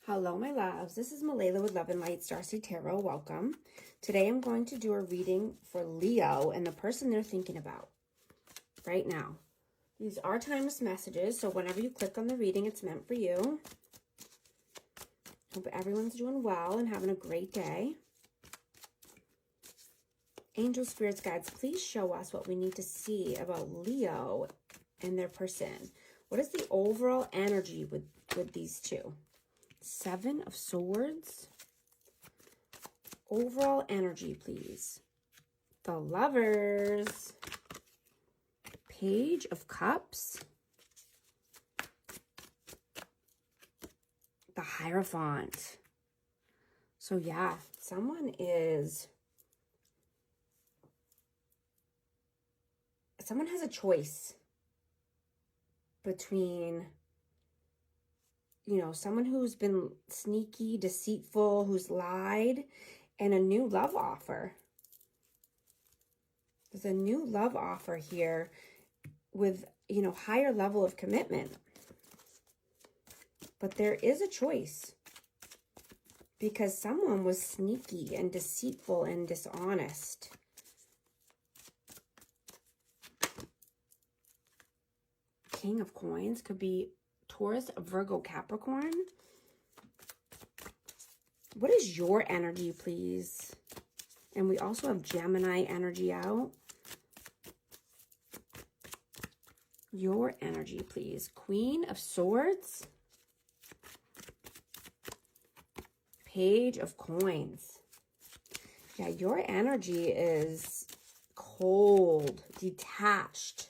Hello, my loves. This is Malayla with Love and Light Starseed Tarot. Welcome. Today I'm going to do a reading for Leo and the person they're thinking about right now. These are timeless messages, so whenever you click on the reading, it's meant for you. Hope everyone's doing well and having a great day. Angel, spirits, guides, please show us what we need to see about Leo and their person. What is the overall energy with these two? Seven of Swords. Overall energy, please. The Lovers. Page of Cups. The Hierophant. So yeah, someone has a choice between, someone who's been sneaky, deceitful, who's lied, and a new love offer. There's a new love offer here with, higher level of commitment. But there is a choice because someone was sneaky and deceitful and dishonest. King of Coins could be Taurus, Virgo, Capricorn. What is your energy, please? And we also have Gemini energy out. Your energy, please. Queen of Swords. Page of Coins. Yeah, your energy is cold, detached.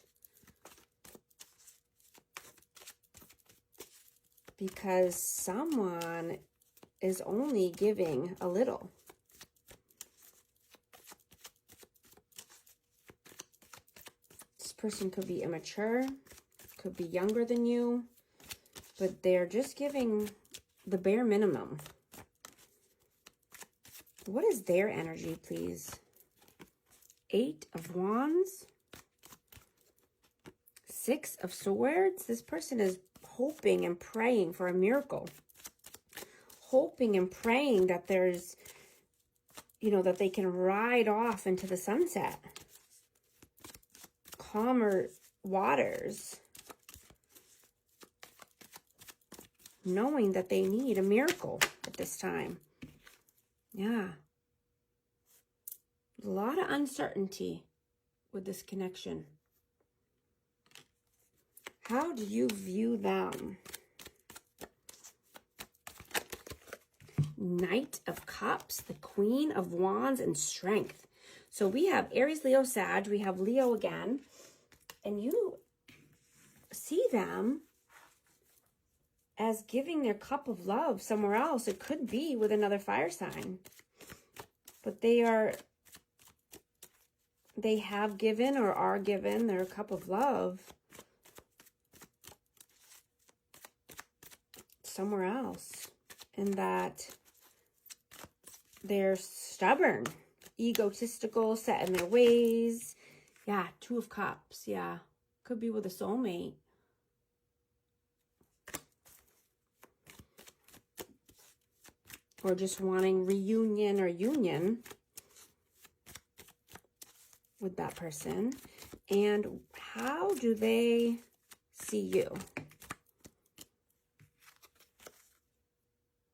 Because someone is only giving a little. This person could be immature, could be younger than you, but they're just giving the bare minimum. What is their energy, please? Eight of Wands. Six of Swords. This person is hoping and praying for a miracle. Hoping and praying that there's, that they can ride off into the sunset. Calmer waters. Knowing that they need a miracle at this time. Yeah. A lot of uncertainty with this connection. How do you view them? Knight of Cups, the Queen of Wands, and Strength. So we have Aries, Leo, Sag. We have Leo again. And you see them as giving their cup of love somewhere else. It could be with another fire sign. But they have given or are given their cup of love somewhere else, and that they're stubborn, egotistical, set in their ways. Yeah, Two of Cups. Yeah, could be with a soulmate. Or just wanting reunion or union with that person. And how do they see you?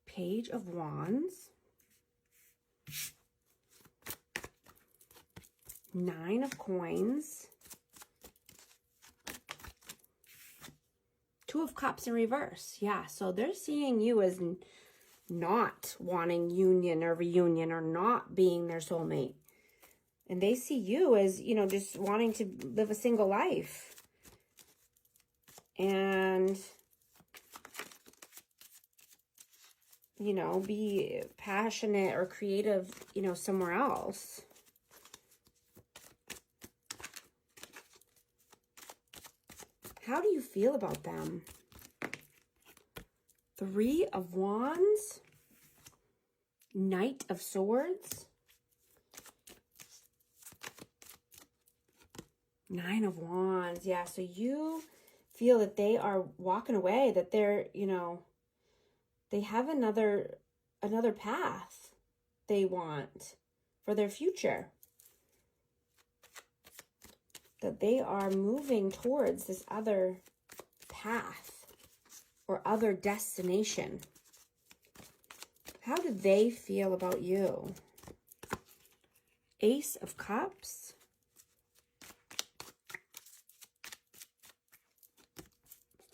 Page of Wands. Nine of Coins. Two of Cups in reverse. Yeah, so they're seeing you as not wanting union or reunion or not being their soulmate. And they see you as, just wanting to live a single life. And be passionate or creative, somewhere else. How do you feel about them? Three of Wands. Knight of Swords. Nine of Wands. Yeah, so you feel that they are walking away, that they're, they have another path they want for their future. That they are moving towards this other path or other destination. How do they feel about you? Ace of Cups.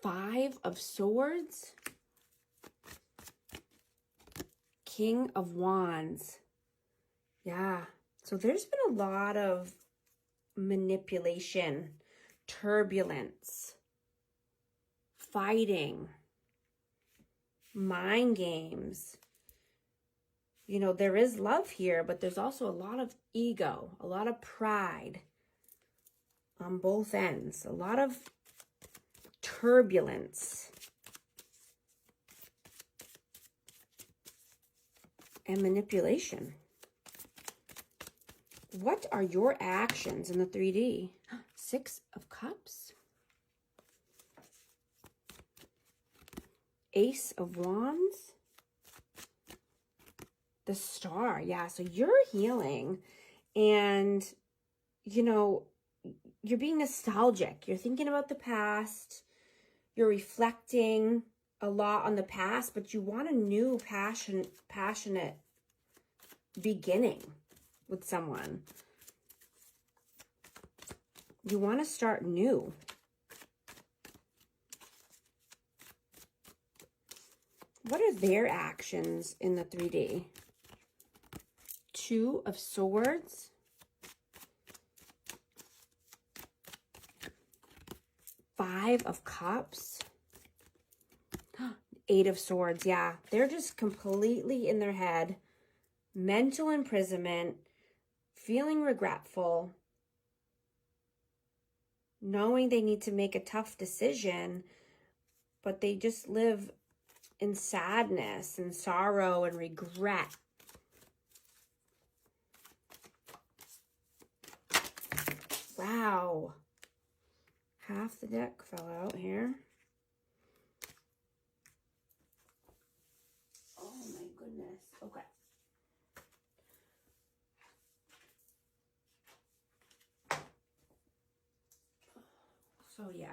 Five of Swords. King of Wands. Yeah. So there's been a lot of manipulation, turbulence, fighting, mind games. You know, there is love here, but there's also a lot of ego, a lot of pride on both ends, a lot of turbulence and manipulation. What are your actions in the 3D? Six of Cups. Ace of Wands. The Star. Yeah, so you're healing and, you know, you're being nostalgic. You're thinking about the past. You're reflecting a lot on the past, but you want a new passionate beginning with someone. You want to start new. What are their actions in the 3D? Two of Swords. Five of Cups. Eight of Swords. Yeah, they're just completely in their head. Mental imprisonment. Feeling regretful. Knowing they need to make a tough decision. But they just live in sadness and sorrow and regret. Wow. Half the deck fell out here. Oh my goodness. Okay. So yeah.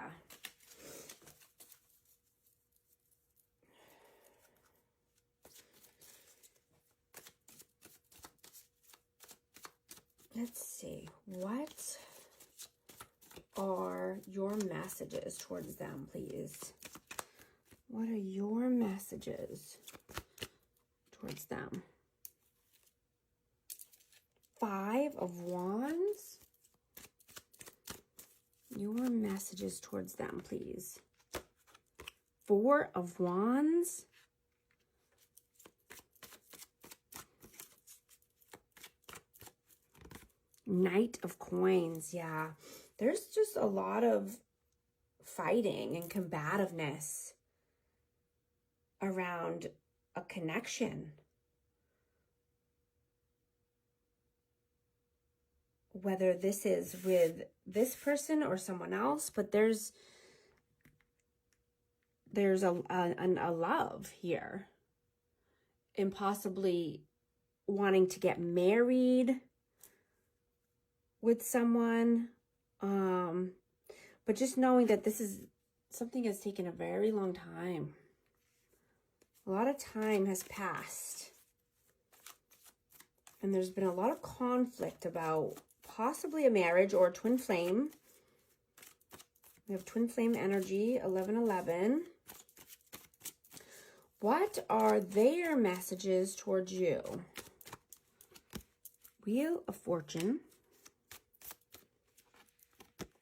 Let's see. What are your messages towards them, please? What are your messages towards them? Five of Wands. Your messages towards them, please. Four of Wands. Knight of Coins. Yeah, there's just a lot of fighting and combativeness around a connection. Whether this is with this person or someone else, but there's a love here. And possibly wanting to get married with someone. But just knowing that this is something that's taken a very long time. A lot of time has passed. And there's been a lot of conflict about possibly a marriage or a twin flame. We have twin flame energy, 1111. What are their messages towards you? Wheel of Fortune.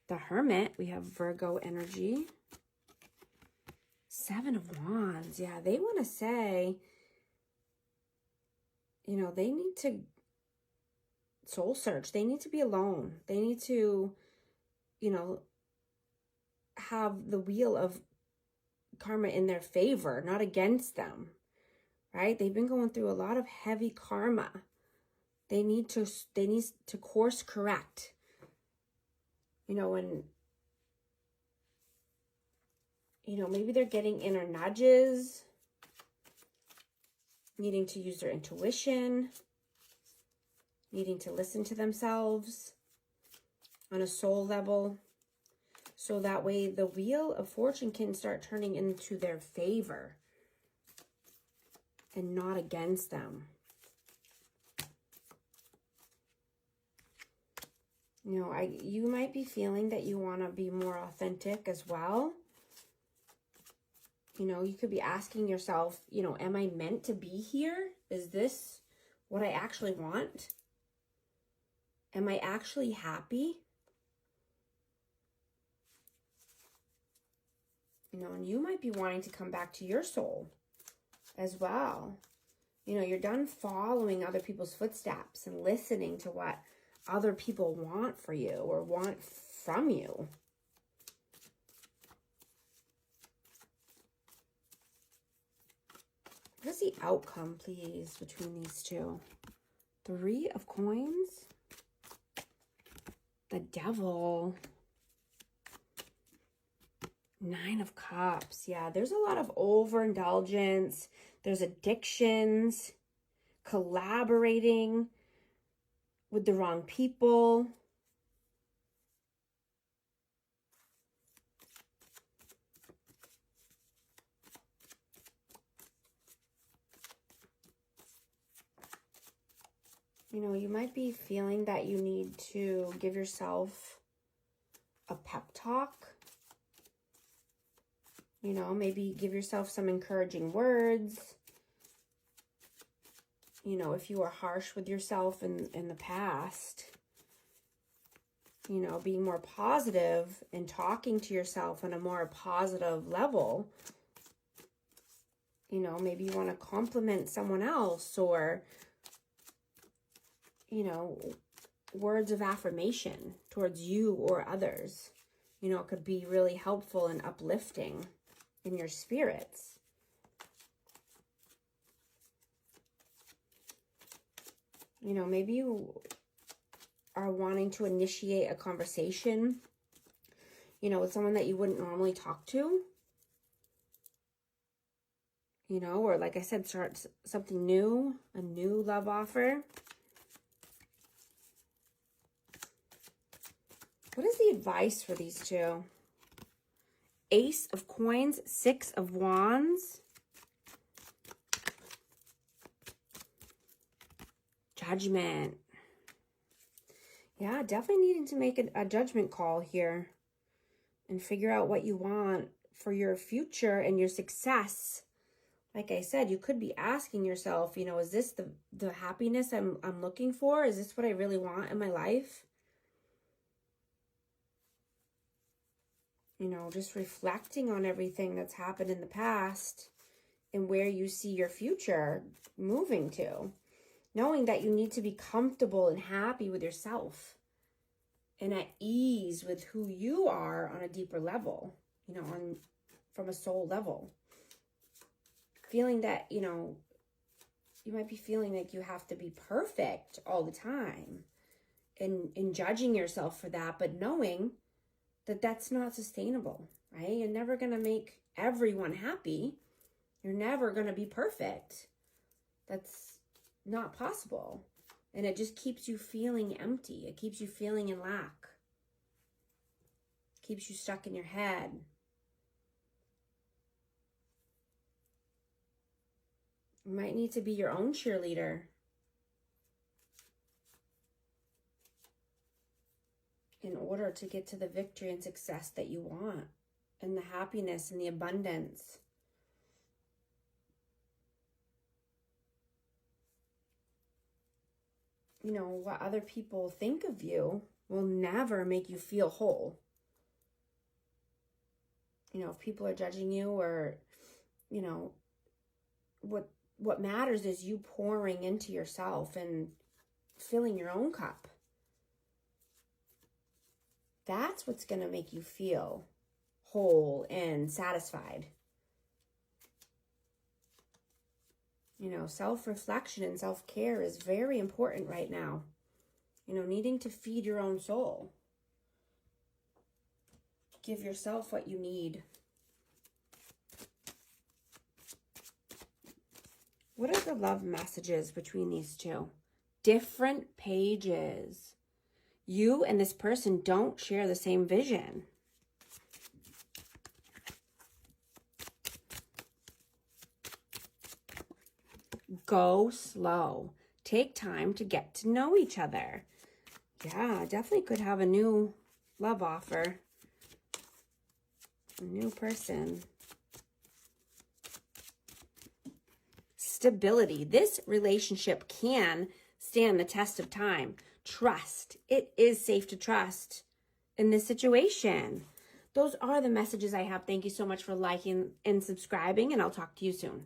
The Hermit, we have Virgo energy. Seven of Wands. Yeah, they want to say, you know, they need to soul search. They need to be alone. They need to, you know, have the wheel of karma in their favor, not against them, right? They've been going through a lot of heavy karma. They need to course correct. You know, and, you know, maybe they're getting inner nudges needing to use their intuition, needing to listen to themselves on a soul level, so that way the wheel of fortune can start turning into their favor and not against them. You know, you might be feeling that you want to be more authentic as well. You know, you could be asking yourself, you know, am I meant to be here? Is this what I actually want? Am I actually happy? You know, and you might be wanting to come back to your soul as well. You know, you're done following other people's footsteps and listening to what other people want for you or want from you. What is the outcome, please, between these two? 3 of coins. The devil. 9 of cups. Yeah, there's a lot of overindulgence. There's addictions, collaborating with the wrong people. You know, you might be feeling that you need to give yourself a pep talk. You know, maybe give yourself some encouraging words. You know, if you were harsh with yourself in the past, you know, being more positive and talking to yourself on a more positive level. You know, maybe you want to compliment someone else, or, you know, words of affirmation towards you or others. You know, it could be really helpful and uplifting in your spirits. You know, maybe you are wanting to initiate a conversation, you know, with someone that you wouldn't normally talk to. You know, or like I said, start something new, a new love offer. What is the advice for these two? Ace of coins, 6 of wands. Judgment. Yeah, definitely needing to make a judgment call here and figure out what you want for your future and your success. Like I said, you could be asking yourself, you know, is this the happiness I'm looking for? Is this what I really want in my life? You know, just reflecting on everything that's happened in the past and where you see your future moving to. Knowing that you need to be comfortable and happy with yourself and at ease with who you are on a deeper level, you know, from a soul level. Feeling that, you know, you might be feeling like you have to be perfect all the time and judging yourself for that, but knowing that that's not sustainable, right? You're never going to make everyone happy. You're never going to be perfect. That's not possible. And it just keeps you feeling empty. It keeps you feeling in lack. It keeps you stuck in your head. You might need to be your own cheerleader. In order to get to the victory and success that you want, and the happiness and the abundance. You know, what other people think of you will never make you feel whole. You know, if people are judging you, or, you know, what matters is you pouring into yourself and filling your own cup. That's what's going to make you feel whole and satisfied. You know, self-reflection and self-care is very important right now. You know, needing to feed your own soul. Give yourself what you need. What are the love messages between these two? Different pages. You and this person don't share the same vision. Go slow. Take time to get to know each other. Yeah, definitely could have a new love offer. A new person. Stability. This relationship can stand the test of time. Trust. It is safe to trust in this situation. Those are the messages I have. Thank you so much for liking and subscribing, and I'll talk to you soon.